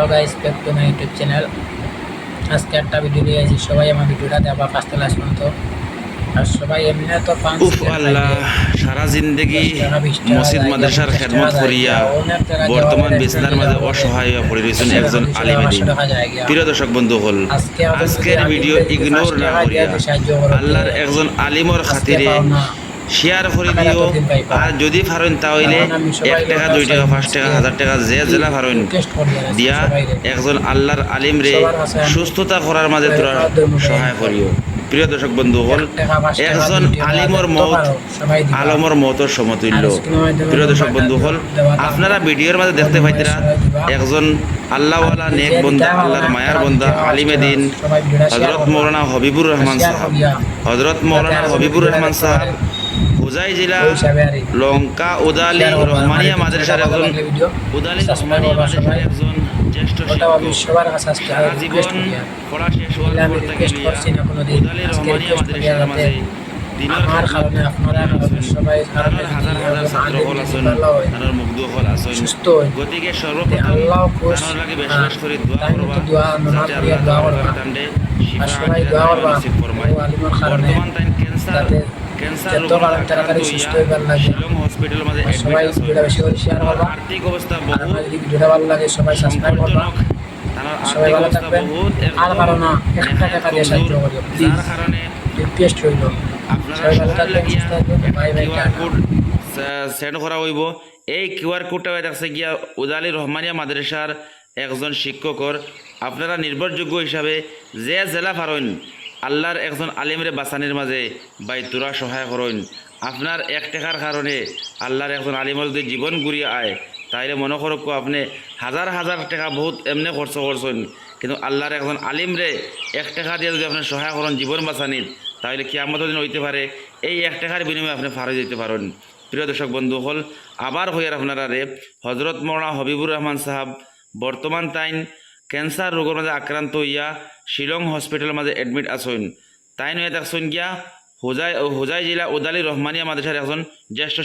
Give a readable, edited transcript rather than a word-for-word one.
Hello guys, back to my YouTube channel. আজকে একটা video দিয়ে আছি, সবাই আমার ভিডিওটা দেওয়া ফার্স্ট ক্লাস পর্যন্ত। আর সবাই এমনি তো উফ আল্লাহ, সারা জিন্দগি মসজিদ মাদ্রাসার খেদমত করিয়া বর্তমান বিছনার মাঝে অসহায় হয়ে পড়ে রয়েছেন একজন আলিমে দ্বীন। প্রিয় দর্শক বন্ধু হল, আজকের ভিডিও ইগনোর না করিয়া আল্লাহর একজন আলিমর খাতিরে শেয়ার করে দিও। আর যদি পারেন তাহলে 1 টাকা 2 টাকা 5 টাকা 1000 টাকা যে জেলা পারেন দিয়া একজন আল্লাহর আলিম রে সুস্থতা করার মাঝে তোরা সহায় করিও। প্রিয় দর্শক বন্ধু হল, একজন আলিমর মত আলমর মতর সমতুল্য। প্রিয় দর্শক বন্ধু হল, আপনারা ভিডিওর মাঝে দেখতে পাইতেরা একজন আল্লাহওয়ালা নেক বন্দা, আল্লাহর মায়ার বন্দা, আলিমে দ্বীন হযরত মৌলানা হবিবুর রহমান সাহেব। হযরত মৌলানা হবিবুর রহমান সাহেব হোজাই জেলা লঙ্কা উদালি রহমানিয়া মাদ্রাসার একজন উদালি রহমানিয়া মাদ্রাসার একজন জ্যেষ্ঠ শিক্ষক। সারা জীবন পড়া শেষ হওয়ার পর থেকে উদালি রহমানিয়া মাদ্রাসার মাঝে দিনের হাজার হাজার ছাত্র হল আছেন, তার মুগ্ধ হল আছেন। গতিকে সর্বপ্রথম তার লাগে বেশ বেশ করে দোয়া করবা, যাতে আল্লাহ টান্ডে শিফা নসিব ফরমায়। বর্তমান টাইম ক্যান্সার রোগের আক্রান্ত হইয়া শিলং হসপিটালের মাঝে অ্যাডমিট আছেন। তার আর্থিক অবস্থা বহুত সংকটজনক, তার আর্থিক অবস্থা বহুত যার কারণে আপনারা সহায় লাগিয়া একটা কিউআর কোড সেন্ড করা হইব। এই কিউআর কোডটা দেখছে গিয়া উদালি রহমানিয়া মাদ্রাসার একজন শিক্ষকর। আপনারা নির্ভরযোগ্য হিসাবে যে জেলা পারেন আল্লাহর একজন আলিমরে বাঁচানির মাঝে বাইতুরা সহায় করেন। আপনার 1 টাকার কারণে আল্লাহর একজন আলিমর যদি জীবন ঘুরিয়ে আয়, তাইলে মনে করক আপনি হাজার হাজার টাকা বহুত এমনি খরচ করছেন, কিন্তু আল্লাহর একজন আলিমরে 1 টাকা দিয়ে যদি আপনি সহায় করেন জীবন বাঁচানির, তাহলে কিয়ামতের দিন হইতে পারে এই 1 টাকার বিনিময়ে আপনি ফারে যেতে পারেন। প্রিয় দর্শক বন্ধু হল, আবার হইয়ার আপনারা রে হযরত মৌলানা হবিবুর রহমান সাহেব বর্তমান টাইম ক্যান্সার রোগের মাঝে আক্রান্ত হইয়া শিলং হসপিটালের মাঝে অ্যাডমিট আছেন। তাই নয় দেখছেন গিয়া হোজাই জেলা উদালি রহমানিয়া মাদ্রাসার একজন জ্যেষ্ঠ